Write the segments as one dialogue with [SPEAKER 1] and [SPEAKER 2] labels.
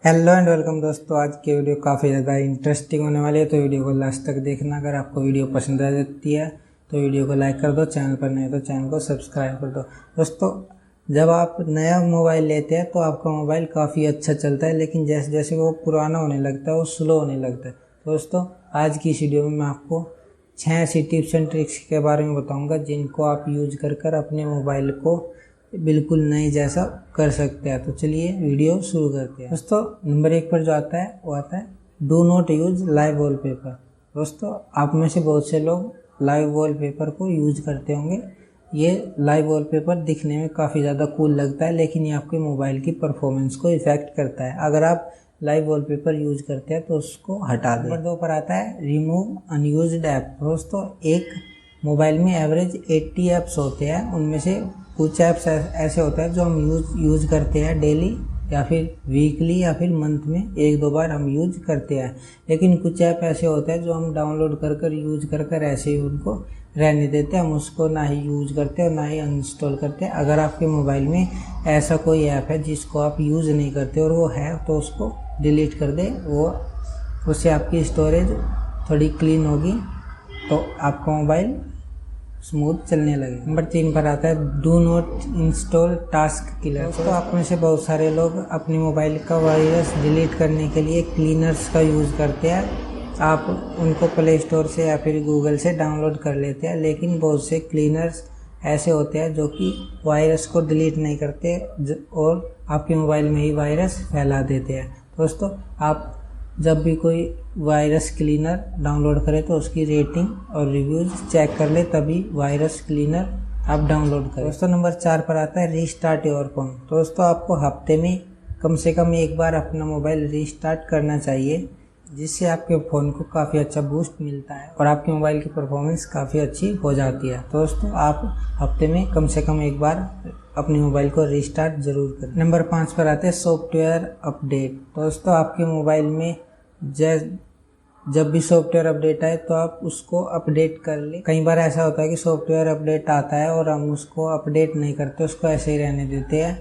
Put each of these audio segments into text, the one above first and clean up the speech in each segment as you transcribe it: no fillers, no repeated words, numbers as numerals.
[SPEAKER 1] Hello and welcome दोस्तों। आज की वीडियो काफ़ी ज़्यादा इंटरेस्टिंग होने वाली है, तो वीडियो को लास्ट तक देखना। अगर आपको वीडियो पसंद आ जाती है तो वीडियो को लाइक कर दो, चैनल पर नए तो चैनल को सब्सक्राइब कर दो। दोस्तों, जब आप नया मोबाइल लेते हैं तो आपका मोबाइल काफ़ी अच्छा चलता है, लेकिन जैसे जैसे वो पुराना होने लगता है वो स्लो होने लगता है। दोस्तों, आज की इस वीडियो में मैं आपको 6 ऐसी टिप्स एंड ट्रिक्स के बारे में बताऊंगा जिनको आप यूज कर अपने मोबाइल को बिल्कुल नए जैसा कर सकते हैं। तो चलिए वीडियो शुरू करते हैं। दोस्तों, नंबर 1 पर जो आता है वो आता है do not use live wallpaper. दोस्तों, आप में से बहुत से लोग लाइव वॉलपेपर को यूज करते होंगे। ये लाइव वॉलपेपर दिखने में काफ़ी ज़्यादा कूल लगता है, लेकिन ये आपके मोबाइल की परफॉर्मेंस को इफेक्ट करता है। अगर आप लाइव वॉलपेपर यूज करते हैं तो उसको हटा दें। नंबर 2 पर आता है रिमूव अनयूज्ड ऐप। दोस्तों, एक मोबाइल में एवरेज 80 ऐप्स होते हैं, उनमें से कुछ ऐप्स ऐसे होते हैं जो हम यूज करते हैं डेली या फिर वीकली या फिर मंथ में 1-2 बार हम यूज करते हैं। लेकिन कुछ ऐप ऐसे होते हैं जो हम डाउनलोड कर यूज कर ऐसे ही उनको रहने देते हैं। हम उसको ना ही यूज करते और ना ही अनइंस्टॉल करते। अगर आपके मोबाइल में ऐसा कोई ऐप है जिसको आप यूज़ नहीं करते और वो है, तो उसको डिलीट कर दें। उससे आपकी स्टोरेज थोड़ी क्लीन होगी तो आपका मोबाइल स्मूथ चलने लगे। नंबर 3 पर आता है do not install task killer. दोस्तों, आप में से बहुत सारे लोग अपने मोबाइल का वायरस डिलीट करने के लिए क्लीनर्स का यूज़ करते हैं। आप उनको प्ले स्टोर से या फिर गूगल से डाउनलोड कर लेते हैं, लेकिन बहुत से क्लीनर्स ऐसे होते हैं जो कि वायरस को डिलीट नहीं करते और आपके मोबाइल में ही वायरस फैला देते हैं। दोस्तों, आप जब भी कोई वायरस क्लीनर डाउनलोड करें तो उसकी रेटिंग और रिव्यूज चेक कर ले, तभी वायरस क्लीनर आप डाउनलोड करें। दोस्तों, नंबर 4 पर आता है रीस्टार्ट योर फोन। दोस्तों, आपको हफ्ते में कम से कम एक बार अपना मोबाइल रीस्टार्ट करना चाहिए, जिससे आपके फ़ोन को काफ़ी अच्छा बूस्ट मिलता है और आपके मोबाइल की परफॉर्मेंस काफ़ी अच्छी हो जाती है। दोस्तों, आप हफ्ते में कम से कम एक बार अपने मोबाइल को रीस्टार्ट ज़रूर करें। नंबर 5 पर आते हैं सॉफ्टवेयर अपडेट। दोस्तों, आपके मोबाइल में जब भी सॉफ्टवेयर अपडेट आए तो आप उसको अपडेट कर लें। कई बार ऐसा होता है कि सॉफ्टवेयर अपडेट आता है और हम उसको अपडेट नहीं करते, उसको ऐसे ही रहने देते हैं।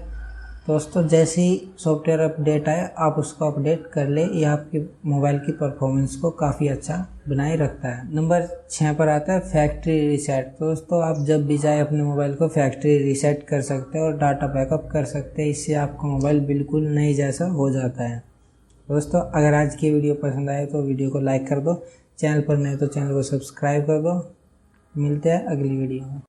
[SPEAKER 1] दोस्तों, जैसे ही सॉफ्टवेयर अपडेट आए आप उसको अपडेट कर ले। ये आपके मोबाइल की परफॉर्मेंस को काफ़ी अच्छा बनाए रखता है। नंबर 6 पर आता है फैक्ट्री रीसेट। दोस्तों, आप जब भी चाहे अपने मोबाइल को फैक्ट्री रीसेट कर सकते हैं और डाटा बैकअप कर सकते हैं। इससे आपका मोबाइल बिल्कुल नए जैसा हो जाता है। दोस्तों, अगर आज की वीडियो पसंद आए तो वीडियो को लाइक कर दो, चैनल पर नए तो चैनल को सब्सक्राइब कर दो। मिलते हैं अगली वीडियो में।